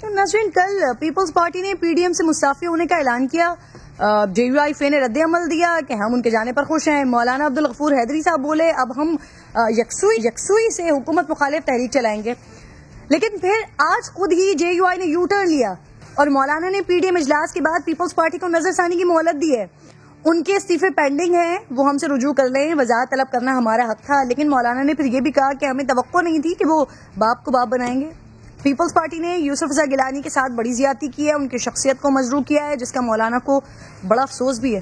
تو نسرین، کل Peoples party نے پی ڈی ایم سے مستعفی ہونے کا اعلان کیا. جے یو آئی فے نے رد عمل دیا کہ ہم ان کے جانے پر خوش ہیں. مولانا عبدالغفور حیدری صاحب بولے اب ہم یکسوئی سے حکومت مخالف تحریک چلائیں گے. لیکن پھر آج خود ہی جے یو آئی نے یو ٹرن لیا اور مولانا نے پی ڈی ایم اجلاس کے بعد پیپلز پارٹی کو نظر ثانی کی مہلت دی ہے. ان کے استعفے پینڈنگ ہیں، وہ ہم سے رجوع کر لیں، وضاحت طلب کرنا ہمارا حق تھا. لیکن مولانا نے پھر یہ بھی کہا کہ ہمیں توقع نہیں تھی کہ وہ باپ کو باپ بنائیں گے. پیپلز پارٹی نے یوسف رضا گیلانی کے ساتھ بڑی زیادتی کی ہے، ان کی شخصیت کو مجروح کیا ہے، جس کا مولانا کو بڑا افسوس بھی ہے.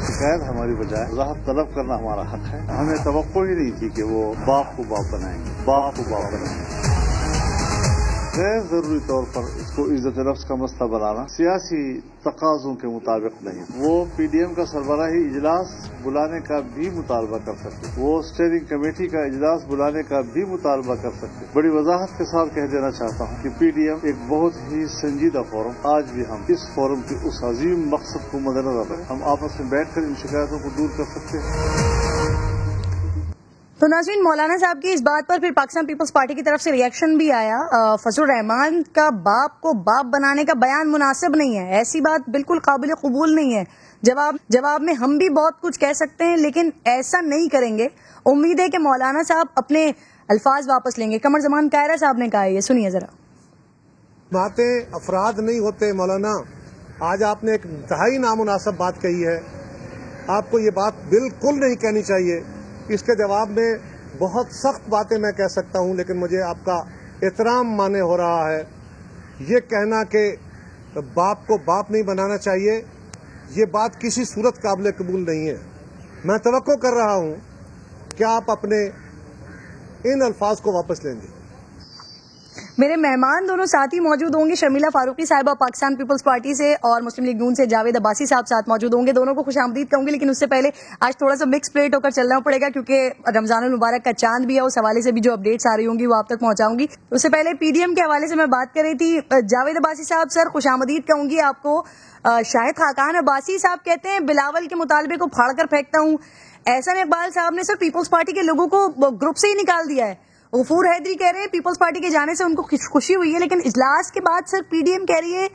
شکایت ہماری بجائے وضاحت طلب کرنا ہمارا حق ہے. ہمیں توقع ہی نہیں تھی کہ وہ باپ کو باپ بنائیں گے. غیر ضروری طور پر اس کو عزت نفس کا مسئلہ بنانا سیاسی تقاضوں کے مطابق نہیں. وہ پی ڈی ایم کا سربراہی اجلاس بلانے کا بھی مطالبہ کر سکتے، وہ اسٹیئرنگ کمیٹی کا اجلاس بلانے کا بھی مطالبہ کر سکتے. بڑی وضاحت کے ساتھ کہہ دینا چاہتا ہوں کہ پی ڈی ایم ایک بہت ہی سنجیدہ فورم. آج بھی ہم اس فورم کے اس عظیم مقصد کو مد نظر رکھیں ہم آپس میں بیٹھ کر ان شکایتوں کو دور کر سکتے ہیں. تو ناظرین، مولانا صاحب کی اس بات پر پھر پاکستان پیپلز پارٹی کی طرف سے ریئیکشن بھی آیا. فضل الرحمان کا باپ کو باپ بنانے کا بیان مناسب نہیں ہے، ایسی بات بالکل قابل قبول نہیں ہے. جواب میں ہم بھی بہت کچھ کہہ سکتے ہیں لیکن ایسا نہیں کریں گے. امید ہے کہ مولانا صاحب اپنے الفاظ واپس لیں گے. قمر زمان کائرہ صاحب نے کہا ہے، یہ سنیے ذرا. باتیں افراد نہیں ہوتے مولانا. آج آپ نے ایک انتہائی نامناسب بات کہی ہے. آپ کو یہ بات بالکل نہیں کہنی چاہیے. اس کے جواب میں بہت سخت باتیں میں کہہ سکتا ہوں لیکن مجھے آپ کا احترام مانے ہو رہا ہے. یہ کہنا کہ باپ کو باپ نہیں بنانا چاہیے، یہ بات کسی صورت قابل قبول نہیں ہے. میں توقع کر رہا ہوں کہ آپ اپنے ان الفاظ کو واپس لیں گے. میرے مہمان دونوں ساتھ ہی موجود ہوں گے. شرمیلا فاروقی صاحبہ پاکستان پیپلز پارٹی سے اور مسلم لیگ نون سے جاوید عباسی صاحب ساتھ موجود ہوں گے. دونوں کو خوش آمدید کہوں گی، لیکن اس سے پہلے آج تھوڑا سا مکس پلیٹ ہو کر چلنا پڑے گا کیونکہ رمضان المبارک کا چاند بھی ہے. اس حوالے سے بھی جو اپڈیٹس آ رہی ہوں گی وہ آپ تک پہنچاؤں گی. اس سے پہلے پی ڈی ایم کے حوالے سے میں بات کر رہی تھی. جاوید عباسی صاحب، سر خوش آمدید کہوں گی آپ کو. شاہد خاقان عباسی صاحب کہتے ہیں بلاول کے مطالبے کو پھاڑ کر پھینکتا ہوں. احسن اقبال صاحب نے سر پیپلز پارٹی کے لوگوں کو گروپ سے ہی نکال دیا ہے. غفور حیدری کہہ رہے ہیں پیپلز پارٹی کے جانے سے ان کو خوشی ہوئی ہے، لیکن اجلاس کے بعد سر پی ڈی ایم کہہ رہی ہے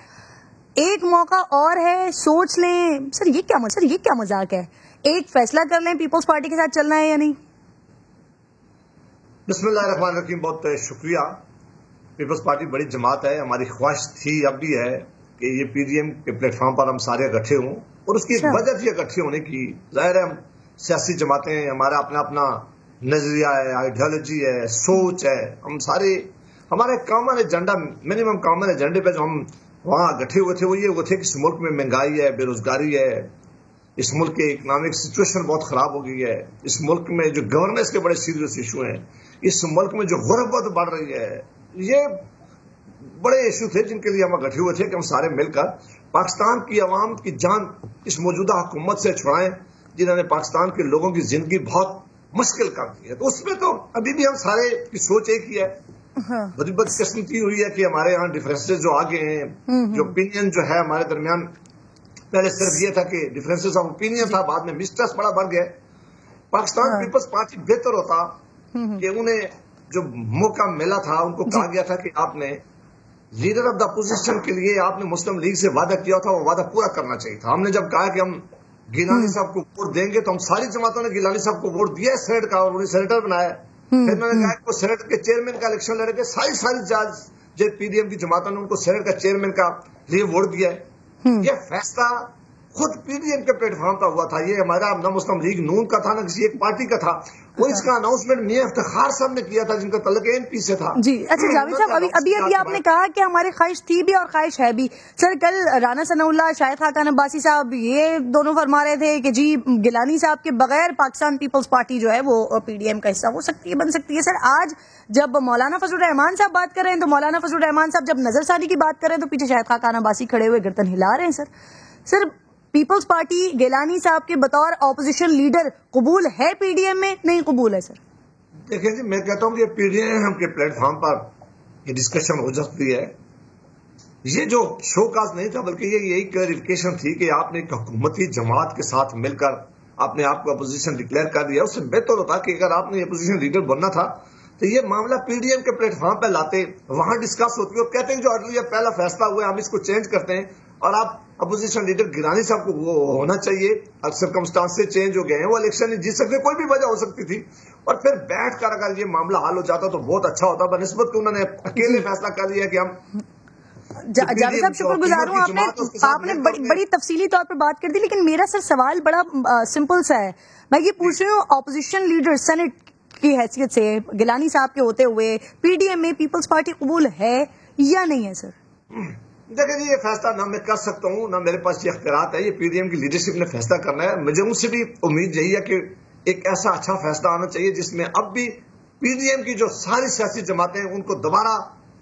ایک موقع اور ہے، سوچ لیں. سر یہ کیا مذاق ہے؟ ایک فیصلہ کر لیں، پیپلز پارٹی کے ساتھ چلنا ہے یا نہیں. بسم اللہ الرحمن الرحیم. بہت شکریہ. پیپلز پارٹی بڑی جماعت ہے. ہماری خواہش تھی، اب بھی ہے، کہ یہ پی ڈی ایم کے پلیٹ فارم پر ہم سارے اکٹھے ہوں، اور اس کی ایک وجہ تھی اکٹھے ہونے کی. ظاہر ہے ہم سیاسی جماعتیں ہیں، ہمارا اپنا نظریہ ہے، آئیڈیالوجی ہے، سوچ ہے. ہم سارے ہمارے کامن ایجنڈا، منیمم کامن ایجنڈے پہ جو ہم وہاں اکٹھے ہوئے تھے وہ یہ تھے کہ اس ملک میں مہنگائی ہے، بے روزگاری ہے، اس ملک کی اکنامک سچویشن بہت خراب ہو گئی ہے، اس ملک میں جو گورننس کے بڑے سیریس ایشو ہیں، اس ملک میں جو غربت بڑھ رہی ہے، یہ بڑے ایشو تھے جن کے لیے ہم اکٹھے ہوئے تھے کہ ہم سارے مل کر پاکستان کی عوام کی جان اس موجودہ حکومت سے چھڑائیں جنہوں نے پاکستان کے لوگوں کی زندگی بہت مشکل کر دی ہے. تو اس میں تو ابھی بھی ہم سارے کی سوچ ایک ہی ہے. بڑی بدقسمتی ہوئی ہے کہ ہمارے یہاں ڈفرینسز جو آگے ہیں، جو اوپینین جو ہے ہمارے درمیان، پہلے صرف یہ تھا کہ ڈفرینسز آف اوپینین تھا، بعد میں مسٹرسٹ بڑا بڑھ گئے. پاکستان پیپلز پارٹی بہتر ہوتا کہ انہیں جو موقع ملا تھا، ان کو کہا گیا تھا کہ آپ نے لیڈر آف دا اپوزیشن کے لیے آپ نے مسلم لیگ سے وعدہ کیا تھا، وہ وعدہ پورا کرنا چاہیے تھا. ہم نے جب کہا کہ ہم گیلانی صاحب کو ووٹ دیں گے تو ہم ساری جماعتوں نے گیلانی صاحب کو ووٹ دیا ہے سینیٹ کا، اور انہیں سینیٹر بنایا. پھر میں نے کہا کہ وہ سینیٹ کے چیئرمین کا الیکشن لڑے گے. ساری جج پی ڈی ایم کی جماعتوں نے ان کو سینیٹ کا چیئرمین کا لیے ووٹ دیا ہے. یہ فیصلہ خود پی ڈی ایم کے پلیٹ فارم کا ہوا تھا. یہ ہمارا نہ مسلم لیگ نون کا تھا نہ کسی ایک پارٹی کا تھا. وہ اس کا اناؤنسمنٹ میاں افتخار صاحب نے کیا تھا جن کا تعلق این پی سے تھا. جی اچھا جاوید صاحب، ابھی آپ نے کہا کہ ہماری خواہش تھی بھی اور خواہش ہے بھی. سر کل رانا ثناء اللہ، شاہد خاقان عباسی صاحب یہ دونوں فرما رہے تھے کہ جی گیلانی صاحب کے بغیر پاکستان پیپلز پارٹی جو ہے وہ پی ڈی ایم کا حصہ ہو سکتی ہے، بن سکتی ہے. سر آج جب مولانا فضل الرحمان صاحب بات کر رہے ہیں تو مولانا فضل الرحمان صاحب جب نظر ثانی کی بات کر رہے ہیں تو پیچھے شاہد خاقان عباسی کھڑے ہوئے گردن ہلا رہے ہیں. سر پیپلز پارٹی گیلانی صاحب کے بطور اپوزیشن لیڈر قبول ہے پی ڈی ایم میں، نہیں قبول ہے؟ سر دیکھیں جی، میں کہتا ہوں کہ پی ڈی ایم کے پلیٹ فارم پر یہ ڈسکشن ہو سکتی ہے. یہ جو شو کاز نہیں تھا بلکہ یہ یہی کلیریفیکیشن تھی کہ آپ نے ایک حکومتی جماعت کے ساتھ مل کر اپنے آپ کو اپوزیشن ڈکلیئر کر دیا. اس سے بہتر ہوتا کہ اگر آپ نے اپوزیشن لیڈر بننا تھا تو یہ معاملہ PDM کے پلیٹ فارم پہ لاتے, وہاں ڈسکس ہوتی ہے اور کہتے ہیں جو ارلی پہلا فیصلہ ہوا ہے ہم اس کو چینج کرتے ہیں, اور آپ اپوزیشن لیڈر گیلانی صاحب کو وہ ہونا چاہیے, سرکمسٹانس سے چینج ہو گئے ہیں, وہ الیکشن نہیں جیت سکتے, کوئی بھی وجہ ہو سکتی تھی, اور پھر بیٹھ کر اگر یہ معاملہ حل ہو جاتا تو بہت اچھا ہوتا, بنسبت کہ انہوں نے اکیلے فیصلہ کر لیا کہ ہم. جاوید صاحب شکر گزار ہوں, آپ نے بڑی تفصیلی طور پر بات کر دی, لیکن میرا سر سوال بڑا سمپل سا ہے. میں یہ پوچھ رہی ہوں اپوزیشن لیڈر سینٹ کی حیثیت سے گیلانی صاحب کے ہوتے ہوئے PDM میں پیپلز پارٹی قبول ہے یا نہیں ہے سر؟ دیکھیں جی, یہ فیصلہ نہ میں کر سکتا ہوں نہ میرے پاس یہ اختیارات ہے, یہ PDM کی لیڈرشپ نے فیصلہ کرنا ہے. مجھے ان سے بھی امید یہی ہے کہ ایک ایسا اچھا فیصلہ آنا چاہیے جس میں اب بھی PDM کی جو ساری سیاسی جماعتیں ان کو دوبارہ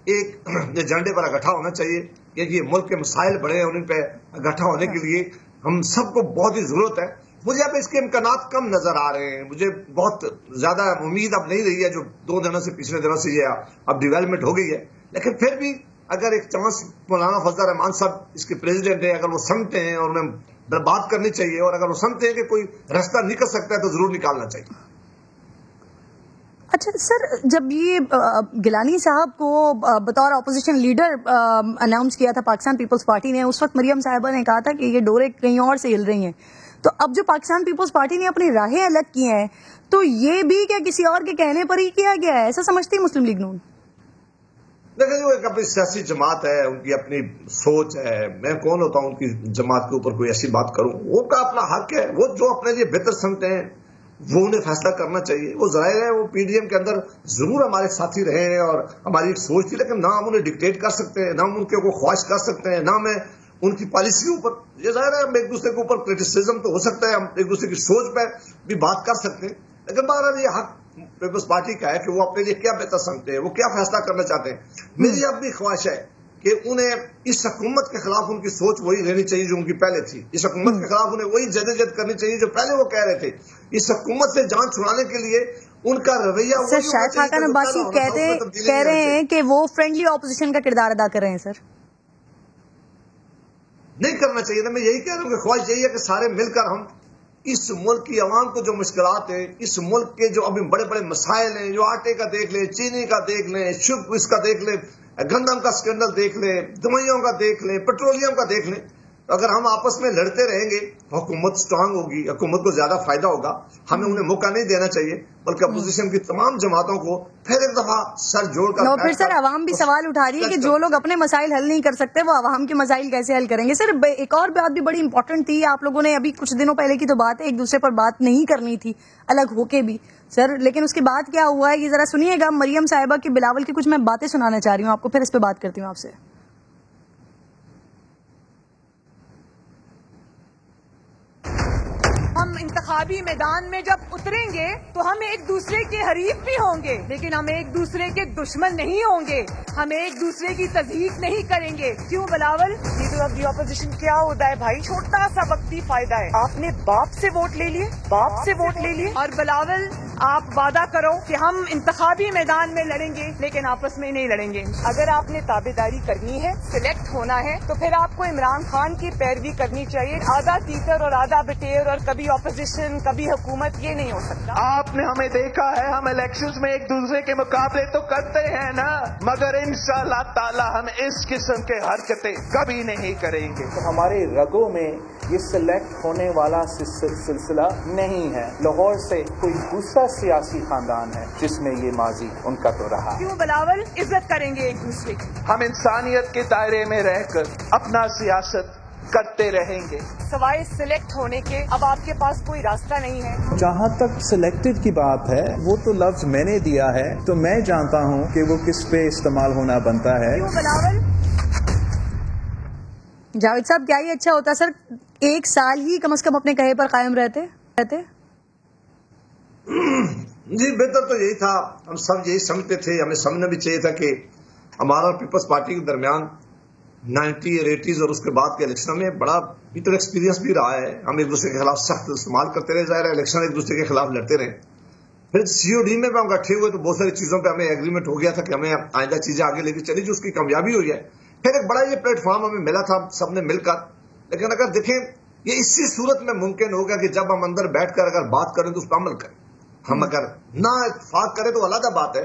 ایک ایجنڈے پر اکٹھا ہونا چاہیے, کیونکہ یہ ملک کے مسائل بڑے ہیں, ان پہ اکٹھا ہونے کے لیے ہم سب کو بہت ہی ضرورت ہے. مجھے اب اس کے امکانات کم نظر آ رہے ہیں, مجھے بہت زیادہ امید اب نہیں رہی ہے جو 2 دنوں سے پچھلے دنوں سے یہ اب ڈیولپمنٹ ہو گئی ہے. لیکن پھر بھی اگر ایک چانس مولانا فضل الرحمان صاحب اس کے پریزیڈنٹ ہیں, اگر وہ سمجھتے ہیں اور انہیں بات کرنی چاہیے, اور اگر وہ سمجھتے ہیں کہ کوئی راستہ نکل سکتا ہے تو ضرور نکالنا چاہیے. اچھا سر, جب یہ گیلانی صاحب کو بطور اپوزیشن لیڈر اناؤنس کیا تھا پاکستان پیپلز پارٹی نے, اس وقت مریم صاحبہ نے کہا تھا کہ یہ ڈورے کہیں اور سے ہل رہی ہیں. تو اب جو پاکستان پیپلز پارٹی نے اپنی راہیں الگ کی ہیں, تو یہ بھی کیا کسی اور کے کہنے پر ہی کیا گیا ہے, ایسا سمجھتی مسلم لیگ نون؟ دیکھیں وہ ایک اپنی سیاسی جماعت ہے, ان کی اپنی سوچ ہے, میں کون ہوتا ہوں ان کی جماعت کے اوپر کوئی ایسی بات کروں, وہ کا اپنا حق ہے, وہ جو اپنے لیے بہتر سمجھتے ہیں وہ انہیں فیصلہ کرنا چاہیے. وہ ظاہر ہے وہ PDM کے اندر ضرور ہمارے ساتھی رہے ہیں اور ہماری ایک سوچ تھی, لیکن نہ ہم انہیں ڈکٹیٹ کر سکتے ہیں, نہ ہم ان کے کوئی خواہش کر سکتے ہیں, نہ میں ان کی پالیسی کے اوپر, یہ ظاہر ہے ہم ایک دوسرے کے اوپر کرٹیسزم تو ہو سکتا ہے, ہم ایک دوسرے کی سوچ پہ بھی بات کر سکتے ہیں, لیکن بہرحال یہ حق پیپلز پارٹی کا ہے کہ وہ اپنے لیے کیا بہتر سمجھتے ہیں, وہ کیا فیصلہ کرنا چاہتے ہیں. میری اب بھی خواہش ہے کہ انہیں اس حکومت کے خلاف ان کی سوچ وہی رہنی چاہیے جو ان کی پہلے تھی, اس حکومت کے خلاف انہیں وہی جدوجہد کرنی چاہیے جو پہلے وہ کہہ رہے تھے. اس حکومت سے جان چھڑانے کے لیے ان کا رویہ سر شاہد خاقان عباسی کہہ رہے ہیں کہ وہ فرینڈلی اپوزیشن کا کردار ادا کر رہے ہیں. سر نہیں کرنا چاہیے نا, میں یہی کہہ رہا ہوں کہ خواہش یہی ہے کہ سارے مل کر ہم اس ملک کی عوام کو جو مشکلات ہیں, اس ملک کے جو ابھی بڑے بڑے مسائل ہیں, جو آٹے کا دیکھ لیں, چینی کا دیکھ لیں, اس کا دیکھ لیں, گندم کا اسکینڈل دیکھ لیں, دوائیوں کا دیکھ لیں, پیٹرولیم کا دیکھ لیں, اگر ہم آپس میں لڑتے رہیں گے حکومت سٹرانگ ہوگی, حکومت کو زیادہ فائدہ ہوگا. ہمیں انہیں موقع نہیں دینا چاہیے, بلکہ اپوزیشن کی تمام جماعتوں کو پھر ایک دفعہ سر جوڑ کر. پھر سر عوام بھی سوال اٹھا رہی ہے کہ جو لوگ اپنے مسائل حل نہیں کر سکتے وہ عوام کے مسائل کیسے حل کریں گے. سر ایک اور بات بھی بڑی امپورٹنٹ تھی, آپ لوگوں نے ابھی کچھ دنوں پہلے کی تو بات ہے, ایک دوسرے پر بات نہیں کرنی تھی الگ ہو کے بھی سر, لیکن اس کے بعد کیا ہوا ہے یہ ذرا سنیے گا. مریم صاحبہ کی بلاول کی کچھ میں باتیں سنانا چاہ رہی ہوں آپ کو, پھر اس پہ بات کرتی ہوں آپ سے. ہم انتخابی میدان میں جب اتریں گے تو ہم ایک دوسرے کے حریف بھی ہوں گے, لیکن ہم ایک دوسرے کے دشمن نہیں ہوں گے, ہم ایک دوسرے کی تضحیق نہیں کریں گے. کیوں Bilawal? Leader of the opposition کیا ہوتا ہے بھائی, چھوٹا سا وقتی فائدہ ہے. آپ نے باپ سے ووٹ لے لیے, باپ سے ووٹ لے لیے, اور بلاول آپ وعدہ کرو کہ ہم انتخابی میدان میں لڑیں گے لیکن آپس میں نہیں لڑیں گے. اگر آپ نے تابعداری کرنی ہے, سلیکٹ ہونا ہے, تو پھر آپ کو عمران خان کی پیروی کرنی چاہیے. آدھا تیتر اور آدھا بٹیر اور کبھی اپوزیشن کبھی حکومت, یہ نہیں ہو سکتا. آپ نے ہمیں دیکھا ہے, ہم الیکشنز میں ایک دوسرے کے مقابلے تو کرتے ہیں نا, مگر انشاءاللہ تعالی ہم اس قسم کے حرکتیں کبھی نہیں کریں گے. تو ہمارے رگوں میں یہ سلیکٹ ہونے والا سلسلہ نہیں ہے. لاہور سے کوئی دوسرا سیاسی خاندان ہے جس میں یہ ماضی ان کا تو رہا. کیوں بلاول؟ عزت کریں گے ایک دوسرے کی. ہم انسانیت کے دائرے میں رہ کر اپنا سیاست کرتے رہیں گے. سوائے سلیکٹ ہونے کے اب آپ کے پاس کوئی راستہ نہیں ہے. جہاں تک سلیکٹڈ کی بات ہے, وہ تو لفظ میں نے دیا ہے, تو میں جانتا ہوں کہ وہ کس پہ استعمال ہونا بنتا ہے. کیوں بلاول؟ جاوید صاحب کیا یہ اچھا ہوتا سر, 1 سال ہی کم از کم اپنے کہے پر قائم رہتے. جی بہتر تو یہی تھا, ہم سب یہی سمجھتے تھے, ہمیں سمجھنا بھی چاہیے تھا کہ ہمارا پیپلز پارٹی کے درمیان 90 اور 80s اور اس کے بعد کے الیکشن میں بڑا بیٹر ایکسپیرینس بھی رہا ہے. ہم ایک دوسرے کے خلاف سخت استعمال کرتے رہے, ظاہر ہے الیکشن ایک دوسرے کے خلاف لڑتے رہے. پھر COD میں ہم اکٹھے ہوئے تو بہت ساری چیزوں پہ ہمیں ایگریمنٹ ہو گیا تھا کہ ہمیں آئندہ چیزیں آگے لے کے چلی, جو اس کی کامیابی ہوئی ہے. پھر ایک بڑا یہ پلیٹ فارم ہمیں ملا تھا سب نے مل کر, لیکن اگر دیکھیں یہ اسی صورت میں ممکن ہوگا کہ جب ہم اندر بیٹھ کر اگر بات کریں تو اس پر عمل کریں. ہم اگر نہ اتفاق کریں تو علیحدہ بات ہے,